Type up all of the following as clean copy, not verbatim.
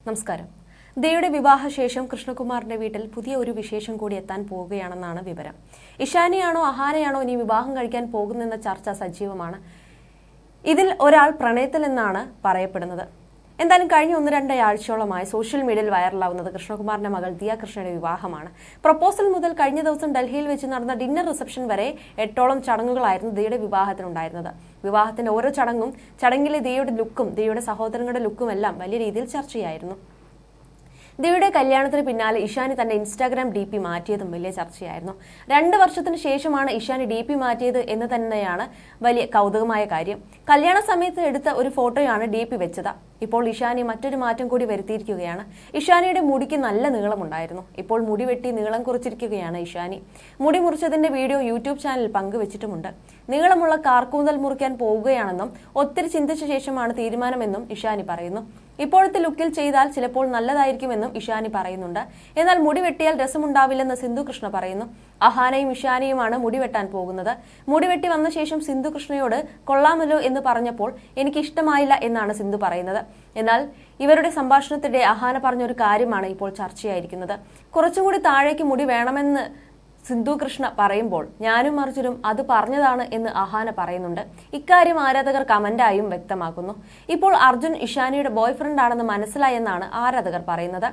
നമസ്കാരം. ദിയയുടെ വിവാഹശേഷം കൃഷ്ണകുമാറിന്റെ വീട്ടിൽ പുതിയ ഒരു വിശേഷം കൂടി എത്താൻ പോവുകയാണെന്നാണ് വിവരം. ഇഷാനിയാണോ അഹാനയാണോ ഇനി വിവാഹം കഴിക്കാൻ പോകുന്നെന്ന ചർച്ച സജീവമാണ്. ഇതിൽ ഒരാൾ പ്രണയത്തിലെന്നാണ് പറയപ്പെടുന്നത്. എന്തായാലും കഴിഞ്ഞ 1-2 ആഴ്ചയോളമായി സോഷ്യൽ മീഡിയയിൽ വൈറലാവുന്നത് കൃഷ്ണകുമാറിന്റെ മകൾ ദിയ കൃഷ്ണയുടെ വിവാഹമാണ്. പ്രപ്പോസൽ മുതൽ കഴിഞ്ഞ ദിവസം ഡൽഹിയിൽ വെച്ച് നടന്ന ഡിന്നർ റിസപ്ഷൻ വരെ 8ഓളം ചടങ്ങുകളായിരുന്നു ദിയയുടെ വിവാഹത്തിനുണ്ടായിരുന്നത്. വിവാഹത്തിന്റെ ഓരോ ചടങ്ങിലെ ദിയയുടെ ലുക്കും ദിയയുടെ സഹോദരങ്ങളുടെ ലുക്കും എല്ലാം വലിയ രീതിയിൽ ചർച്ചയായിരുന്നു. ദിയയുടെ കല്യാണത്തിന് പിന്നാലെ ഇഷാനി തന്റെ ഇൻസ്റ്റാഗ്രാം DP മാറ്റിയതും വലിയ ചർച്ചയായിരുന്നു. 2 വർഷത്തിന് ശേഷമാണ് ഇഷാനി DP മാറ്റിയത് എന്ന് തന്നെയാണ് വലിയ കൗതുകമായ കാര്യം. കല്യാണ സമയത്ത് എടുത്ത ഒരു ഫോട്ടോയാണ് DP വെച്ചത്. ഇപ്പോൾ ഇഷാനി മറ്റൊരു മാറ്റം കൂടി വരുത്തിയിരിക്കുകയാണ്. ഇഷാനിയുടെ മുടിക്ക് നല്ല നീളമുണ്ടായിരുന്നു. ഇപ്പോൾ മുടി വെട്ടി നീളം കുറച്ചിരിക്കുകയാണ് ഇഷാനി. മുടി മുറിച്ചതിന്റെ വീഡിയോ യൂട്യൂബ് ചാനലിൽ പങ്കുവച്ചിട്ടുമുണ്ട്. നീളമുള്ള കാർക്കൂന്തൽ മുറിക്കാൻ പോവുകയാണെന്നും ഒത്തിരി ചിന്തിച്ച ശേഷമാണ് തീരുമാനമെന്നും ഇഷാനി പറയുന്നു. ഇപ്പോഴത്തെ ലുക്കിൽ ചെയ്താൽ ചിലപ്പോൾ നല്ലതായിരിക്കുമെന്നും ഇഷാനി പറയുന്നുണ്ട്. എന്നാൽ മുടി വെട്ടിയാൽ രസമുണ്ടാവില്ലെന്ന് സിന്ധു കൃഷ്ണ പറയുന്നു. അഹാനയും ഇഷാനിയുമാണ് മുടി വെട്ടാൻ പോകുന്നത്. മുടി വെട്ടി വന്ന ശേഷം സിന്ധു കൃഷ്ണയോട് കൊള്ളാമല്ലോ എന്ന് പറഞ്ഞപ്പോൾ എനിക്ക് ഇഷ്ടമായില്ല എന്നാണ് സിന്ധു പറയുന്നത്. എന്നാൽ ഇവരുടെ സംഭാഷണത്തിനിടെ അഹാന പറഞ്ഞൊരു കാര്യമാണ് ഇപ്പോൾ ചർച്ചയായിരിക്കുന്നത്. കുറച്ചുകൂടി താഴേക്ക് മുടി വേണമെന്ന് സിന്ധു കൃഷ്ണ പറയുമ്പോൾ ഞാനും അർജുനും അത് പറഞ്ഞതാണ് എന്ന് അഹാന പറയുന്നുണ്ട്. ഇക്കാര്യം ആരാധകർ കമന്റായും വ്യക്തമാക്കുന്നു. ഇപ്പോൾ അർജുൻ ഇഷാനിയുടെ ബോയ്ഫ്രണ്ട് ആണെന്ന് മനസ്സിലായെന്നാണ് ആരാധകർ പറയുന്നത്.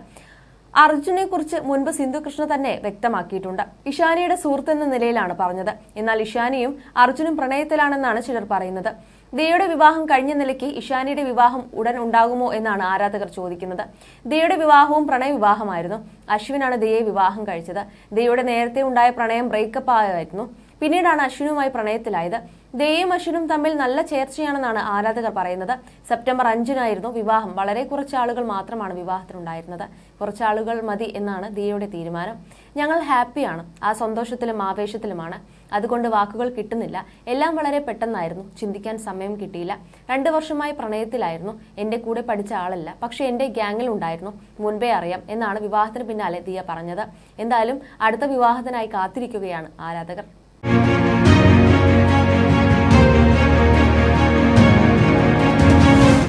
അർജുനെ കുറിച്ച് മുൻപ് സിന്ധു കൃഷ്ണ തന്നെ വ്യക്തമാക്കിയിട്ടുണ്ട്. ഇഷാനിയുടെ സുഹൃത്ത് എന്ന നിലയിലാണ് പറഞ്ഞത്. എന്നാൽ ഇഷാനിയും അർജുനും പ്രണയത്തിലാണെന്നാണ് ചിലർ പറയുന്നത്. ദിയയുടെ വിവാഹം കഴിഞ്ഞ നിലയ്ക്ക് ഇഷാനിയുടെ വിവാഹം ഉടൻ ഉണ്ടാകുമോ എന്നാണ് ആരാധകർ ചോദിക്കുന്നത്. ദിയയുടെ വിവാഹവും പ്രണയ വിവാഹമായിരുന്നു. അശ്വിനാണ് ദിയയെ വിവാഹം കഴിച്ചത്. ദിയയുടെ നേരത്തെ ഉണ്ടായ പ്രണയം ബ്രേക്കപ്പ് ആയിരുന്നു. പിന്നീടാണ് അശ്വിനുമായി പ്രണയത്തിലായത്. ദിയയും അശ്വിനും തമ്മിൽ നല്ല ചേർച്ചയാണെന്നാണ് ആരാധകർ പറയുന്നത്. സെപ്റ്റംബർ 5-നായിരുന്നു വിവാഹം. വളരെ കുറച്ച് ആളുകൾ മാത്രമാണ് വിവാഹത്തിനുണ്ടായിരുന്നത്. കുറച്ചാളുകൾ മതി എന്നാണ് ദിയയുടെ തീരുമാനം. ഞങ്ങൾ ഹാപ്പിയാണ്, ആ സന്തോഷത്തിലും ആവേശത്തിലുമാണ്. അതുകൊണ്ട് വാക്കുകൾ കിട്ടുന്നില്ല. എല്ലാം വളരെ പെട്ടെന്നായിരുന്നു. ചിന്തിക്കാൻ സമയം കിട്ടിയില്ല. 2 വർഷമായി പ്രണയത്തിലായിരുന്നു. എന്റെ കൂടെ പഠിച്ച ആളല്ല, പക്ഷെ എന്റെ ഗ്യാങ്ങിൽ ഉണ്ടായിരുന്നു. മുൻപേ അറിയാം എന്നാണ് വിവാഹത്തിന് പിന്നാലെ ദിയ പറഞ്ഞത്. എന്തായാലും അടുത്ത വിവാഹത്തിനായി കാത്തിരിക്കുകയാണ് ആരാധകർ.